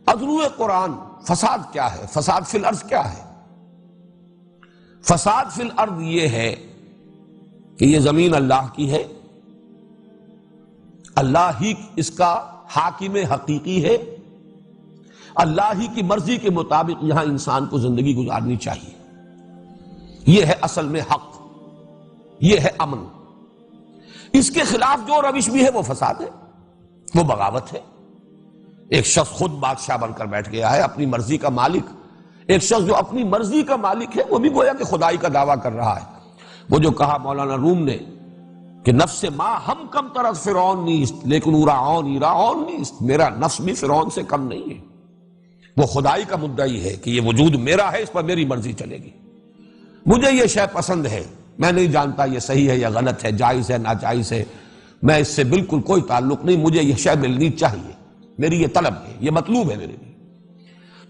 اذرو قرآن فساد کیا ہے؟ فساد فی الارض کیا ہے؟ فساد فی الارض یہ ہے کہ یہ زمین اللہ کی ہے، اللہ ہی اس کا حاکم حقیقی ہے، اللہ ہی کی مرضی کے مطابق یہاں انسان کو زندگی گزارنی چاہیے۔ یہ ہے اصل میں حق، یہ ہے امن۔ اس کے خلاف جو روش بھی ہے وہ فساد ہے، وہ بغاوت ہے۔ ایک شخص خود بادشاہ بن کر بیٹھ گیا ہے، اپنی مرضی کا مالک۔ ایک شخص جو اپنی مرضی کا مالک ہے وہ بھی گویا کہ خدائی کا دعویٰ کر رہا ہے۔ وہ جو کہا مولانا روم نے کہ نفس ما ہم کم طرز فرعون نیست لیکن اورعون ایرعون نیست، میرا نفس بھی فرعون سے کم نہیں ہے۔ وہ خدائی کا مدعی ہے کہ یہ وجود میرا ہے، اس پر میری مرضی چلے گی، مجھے یہ شے پسند ہے، میں نہیں جانتا یہ صحیح ہے یا غلط ہے، جائز ہے ناجائز ہے، میں اس سے بالکل کوئی تعلق نہیں، مجھے یہ شے ملنی چاہیے، میری یہ طلب ہے، یہ مطلوب ہے میرے لیے۔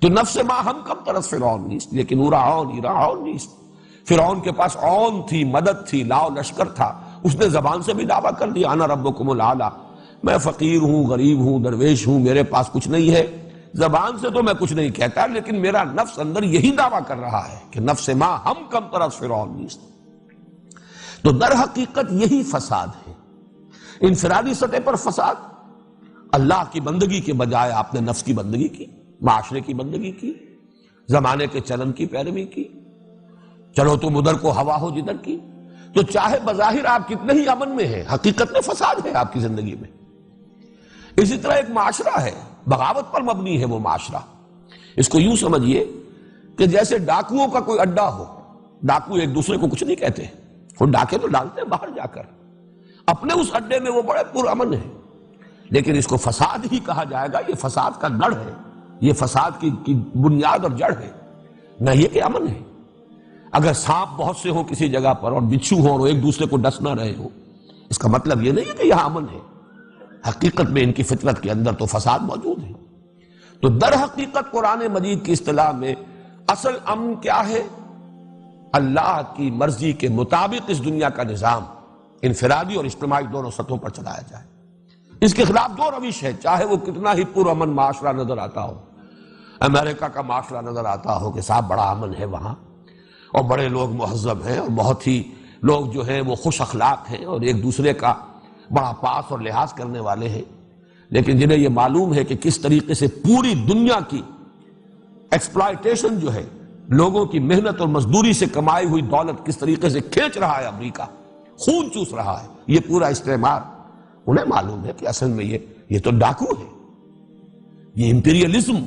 تو نفس ما ہم کم طرز فرعون نیست لیکن اورعون ایرعون نیست۔ فرعون کے پاس عون تھی، مدد تھی، لاؤ لشکر تھا، اس نے زبان سے بھی دعویٰ کر دیا انا ربکم الاعلی، میں فقیر ہوں، غریب ہوں، درویش ہوں، میرے پاس کچھ نہیں ہے۔ زبان سے تو میں کچھ نہیں کہتا، لیکن میرا نفس اندر یہی دعویٰ کر رہا ہے کہ نفس ما ہم کم طرز فرعون نیست۔ تو در حقیقت یہی فساد ہے، انفرادی سطح پر فساد۔ اللہ کی بندگی کے بجائے آپ نے نفس کی بندگی کی، معاشرے کی بندگی کی، زمانے کے چلن کی پیروی کی، چلو تم ادھر کو ہوا ہو جدھر کی، تو چاہے بظاہر آپ کتنے ہی امن میں ہیں، حقیقت میں فساد ہے آپ کی زندگی میں۔ اسی طرح ایک معاشرہ ہے، بغاوت پر مبنی ہے وہ معاشرہ۔ اس کو یوں سمجھیے کہ جیسے ڈاکوؤں کا کوئی اڈا ہو، ڈاکو ایک دوسرے کو کچھ نہیں کہتے، وہ ڈاکے تو ڈالتے ہیں باہر جا کر، اپنے اس اڈے میں وہ بڑے پرامن ہیں، لیکن اس کو فساد ہی کہا جائے گا، یہ فساد کا گڑھ ہے، یہ فساد کی بنیاد اور جڑ ہے، نہ یہ کہ امن ہے۔ اگر سانپ بہت سے ہوں کسی جگہ پر اور بچھو ہوں اور ایک دوسرے کو ڈس نہ رہے ہو، اس کا مطلب یہ نہیں ہے کہ یہاں امن ہے، حقیقت میں ان کی فطرت کے اندر تو فساد موجود ہے۔ تو در حقیقت قرآن مجید کی اصطلاح میں اصل امن کیا ہے؟ اللہ کی مرضی کے مطابق اس دنیا کا نظام انفرادی اور اجتماعی دونوں سطحوں پر چلایا جائے۔ اس کے خلاف دو روش ہے، چاہے وہ کتنا ہی پرامن معاشرہ نظر آتا ہو، امریکہ کا معاشرہ نظر آتا ہو کہ صاحب بڑا امن ہے وہاں، اور بڑے لوگ مہذب ہیں، اور بہت ہی لوگ جو ہیں وہ خوش اخلاق ہیں اور ایک دوسرے کا بڑا پاس اور لحاظ کرنے والے ہیں، لیکن جنہیں یہ معلوم ہے کہ کس طریقے سے پوری دنیا کی ایکسپلائٹیشن جو ہے، لوگوں کی محنت اور مزدوری سے کمائی ہوئی دولت کس طریقے سے کھینچ رہا ہے امریکہ، خون چوس رہا ہے یہ پورا استعمار، انہیں معلوم ہے کہ اصل میں یہ تو ڈاکو ہے، یہ امپیریلزم،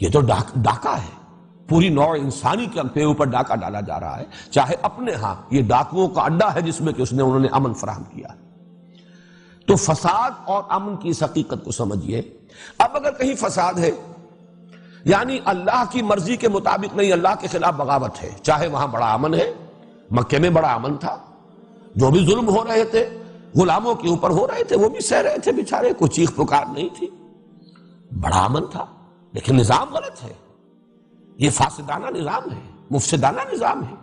یہ تو ڈاکہ ہے، پوری نوع انسانی کے اوپر ڈاکہ ڈالا جا رہا ہے، چاہے اپنے ہاں یہ ڈاکوؤں کا اڈا ہے جس میں کہ انہوں نے امن فراہم کیا۔ تو فساد اور امن کی اس حقیقت کو سمجھیے۔ اب اگر کہیں فساد ہے یعنی اللہ کی مرضی کے مطابق نہیں، اللہ کے خلاف بغاوت ہے، چاہے وہاں بڑا امن ہے، مکے میں بڑا امن تھا، جو بھی ظلم ہو رہے تھے غلاموں کے اوپر ہو رہے تھے وہ بھی سہ رہے تھے بیچارے، کوئی چیخ پکار نہیں تھی، بڑا امن تھا، لیکن نظام غلط ہے، یہ فاسدانہ نظام ہے، مفسدانہ نظام ہے۔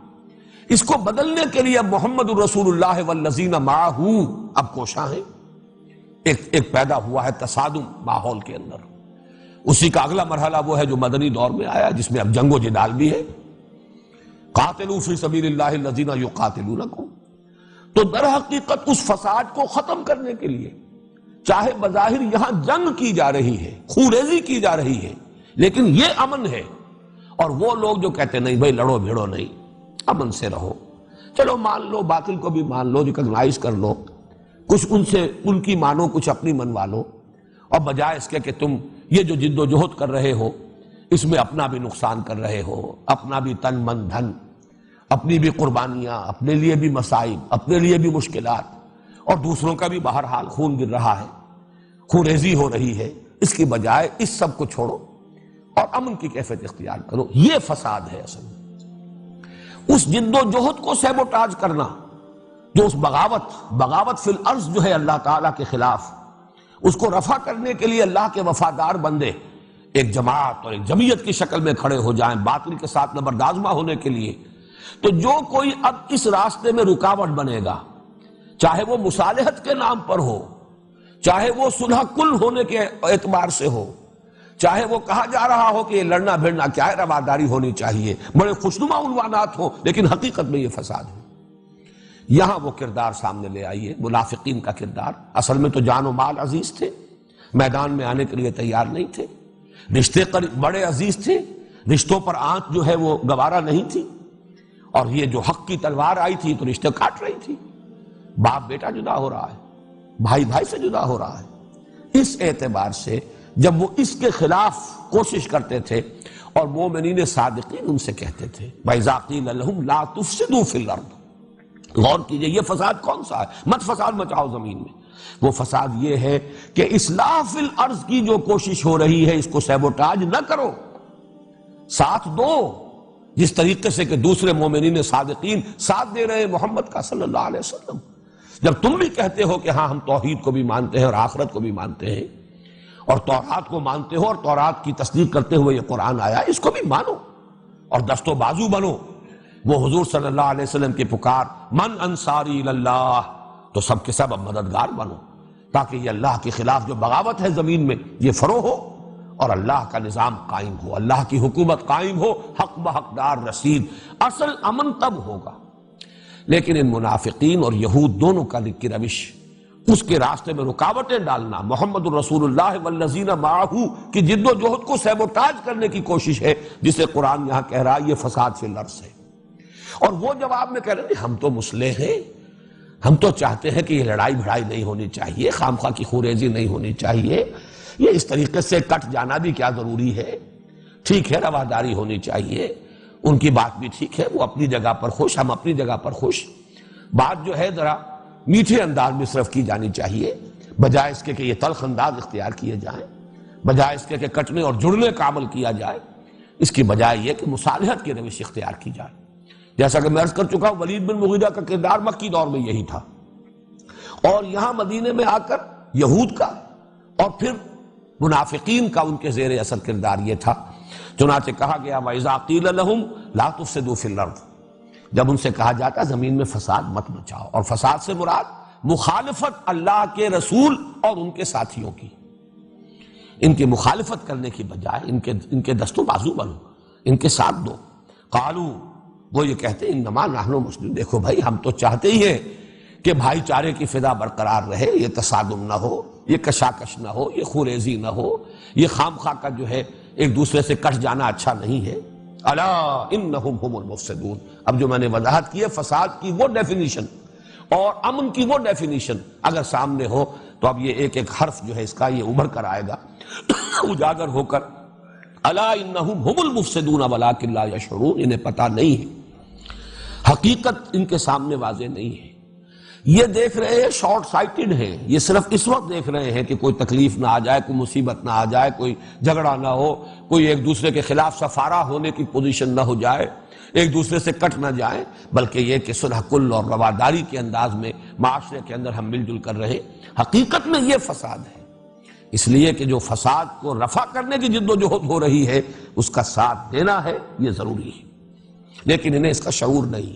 اس کو بدلنے کے لیے محمد الرسول اللہ والذین معہ اب کوشاں ہیں۔ ایک پیدا ہوا ہے تصادم ماحول کے اندر، اسی کا اگلا مرحلہ وہ ہے جو مدنی دور میں آیا، جس میں اب جنگ و جدال بھی ہے، قاتلوا فی سبیل اللہ الذین یقاتلونکم۔ تو در حقیقت اس فساد کو ختم کرنے کے لیے چاہے بظاہر یہاں جنگ کی جا رہی ہے، خونریزی کی جا رہی ہے، لیکن یہ امن ہے، اور وہ لوگ جو کہتے نہیں بھائی لڑو بھیڑو نہیں، امن سے رہو، چلو مان لو، باطل کو بھی مان لو، ریکگنائز کر لو، کچھ ان کی مانو، کچھ اپنی منوا لو، اور بجائے اس کے کہ تم یہ جو جد و جہد کر رہے ہو اس میں اپنا بھی نقصان کر رہے ہو، اپنا بھی تن من دھن، اپنی بھی قربانیاں، اپنے لیے بھی مصائب، اپنے لیے بھی مشکلات، اور دوسروں کا بھی بہرحال خون گر رہا ہے، خون ریزی ہو رہی ہے، اس کی بجائے اس سب کو چھوڑو اور امن کی کیفیت اختیار کرو، یہ فساد ہے اصل میں۔ اس جد و جہد کو سیبوٹاج کرنا، جو اس بغاوت فی الارض جو ہے اللہ تعالیٰ کے خلاف، اس کو رفع کرنے کے لیے اللہ کے وفادار بندے ایک جماعت اور ایک جمعیت کی شکل میں کھڑے ہو جائیں باطل کے ساتھ نبردآزمہ ہونے کے لیے، تو جو کوئی اب اس راستے میں رکاوٹ بنے گا، چاہے وہ مصالحت کے نام پر ہو، چاہے وہ صلح کل ہونے کے اعتبار سے ہو، چاہے وہ کہا جا رہا ہو کہ یہ لڑنا بھیڑنا کیا ہے، رواداری ہونی چاہیے، بڑے خوشنما عنوانات ہوں، لیکن حقیقت میں یہ فساد ہے۔ یہاں وہ کردار سامنے لے آئیے، منافقین کا کردار۔ اصل میں تو جان و مال عزیز تھے، میدان میں آنے کے لیے تیار نہیں تھے، رشتے بڑے عزیز تھے، رشتوں پر آنچ جو ہے وہ گوارا نہیں تھی، اور یہ جو حق کی تلوار آئی تھی تو رشتے کاٹ رہی تھی۔ باپ بیٹا جدا ہو رہا ہے، بھائی بھائی سے جدا ہو رہا ہے۔ اس اعتبار سے جب وہ اس کے خلاف کوشش کرتے تھے اور مومنین صادقین ان سے کہتے تھے وَإِذَا قِيلَ لَهُمْ لَا تُفْسِدُوا فِي الْأَرْضِ، غور کیجئے یہ فساد کون سا ہے؟ مت فساد مچاؤ زمین میں۔ وہ فساد یہ ہے کہ اصلاح فی الارض کی جو کوشش ہو رہی ہے اس کو سیبوٹاج نہ کرو، ساتھ دو، جس طریقے سے کہ دوسرے مومنین صادقین ساتھ دے رہے ہیں محمد کا صلی اللہ علیہ وسلم۔ جب تم بھی کہتے ہو کہ ہاں ہم توحید کو بھی مانتے ہیں اور آخرت کو بھی مانتے ہیں اور تورات کو مانتے ہو اور تورات کی تصدیق کرتے ہوئے یہ قرآن آیا، اس کو بھی مانو اور دست و بازو بنو۔ وہ حضور صلی اللہ علیہ وسلم کی پکار من انصاری اللہ، تو سب کے سب اب مددگار بنو، تاکہ یہ اللہ کے خلاف جو بغاوت ہے زمین میں یہ فروغ ہو اور اللہ کا نظام قائم ہو، اللہ کی حکومت قائم ہو، حق بحقدار رسید۔ اصل امن تب ہوگا۔ لیکن ان منافقین اور یہود دونوں کا کی روش، اس کے راستے میں رکاوٹیں ڈالنا، محمد الرسول اللہ والذین معہ کی جد و جہد کو سیبوٹاج کرنے کی کوشش ہے، جسے قرآن یہاں کہہ رہا ہے یہ فساد فی الارض ہے۔ اور وہ جواب میں کہہ رہے ہیں ہم تو مسلح ہیں، ہم تو چاہتے ہیں کہ یہ لڑائی بھڑائی نہیں ہونی چاہیے، خام خواہ کی خوریزی نہیں ہونی چاہیے، یہ اس طریقے سے کٹ جانا بھی کیا ضروری ہے، ٹھیک ہے رواداری ہونی چاہیے، ان کی بات بھی ٹھیک ہے، وہ اپنی جگہ پر خوش، ہم اپنی جگہ پر خوش، بات جو ہے ذرا میٹھے انداز میں صرف کی جانی چاہیے، بجائے اس کے کہ یہ تلخ انداز اختیار کیے جائیں، بجائے اس کے کہ کٹنے اور جڑنے کا عمل کیا جائے، اس کی بجائے یہ کہ مصالحت کی روش اختیار کی جائے۔ جیسا کہ میں عرض کر چکا ہوں ولید بن مغیرہ کا کردار مکی دور میں یہی تھا، اور یہاں مدینے میں آ کر یہود کا اور پھر منافقین کا ان کے زیر اثر کردار یہ تھا۔ چنانچہ کہا گیا وَإِذَا قِيلَ لَهُمْ لَا تُفْسِدُوا فِي الْأَرْضِ، جب ان سے کہا جاتا زمین میں فساد مت مچاؤ، اور فساد سے مراد مخالفت اللہ کے رسول اور ان کے ساتھیوں کی، ان کی مخالفت کرنے کی بجائے ان کے دست و بازو بنو، ان کے ساتھ دو۔ قالوا، وہ یہ کہتے ہیں انما نحن مسلمون، دیکھو بھائی ہم تو چاہتے ہی ہیں کہ بھائی چارے کی فضا برقرار رہے، یہ تصادم نہ ہو، یہ کشاکش نہ ہو، یہ خوریزی نہ ہو، یہ خام خواہ کا جو ہے ایک دوسرے سے کٹ جانا اچھا نہیں ہے۔ الا انہم ہم المفسدون، اب جو میں نے وضاحت کی ہے فساد کی وہ ڈیفینیشن اور امن کی وہ ڈیفینیشن اگر سامنے ہو تو اب یہ ایک ایک حرف جو ہے اس کا یہ ابھر کر آئے گا اجاگر ہو کر، الا انہم ہم المفسدون ولکن لا یشعرون، انہیں پتہ نہیں ہے، حقیقت ان کے سامنے واضح نہیں ہے، یہ دیکھ رہے ہیں شارٹ سائٹڈ ہیں، یہ صرف اس وقت دیکھ رہے ہیں کہ کوئی تکلیف نہ آ جائے، کوئی مصیبت نہ آ جائے، کوئی جھگڑا نہ ہو، کوئی ایک دوسرے کے خلاف سفارہ ہونے کی پوزیشن نہ ہو جائے، ایک دوسرے سے کٹ نہ جائیں، بلکہ یہ کہ صلح کل اور رواداری کے انداز میں معاشرے کے اندر ہم مل جل کر رہے۔ حقیقت میں یہ فساد ہے، اس لیے کہ جو فساد کو رفع کرنے کی جد و جہد ہو رہی ہے اس کا ساتھ دینا ہے، یہ ضروری ہے، لیکن انہیں اس کا شعور نہیں۔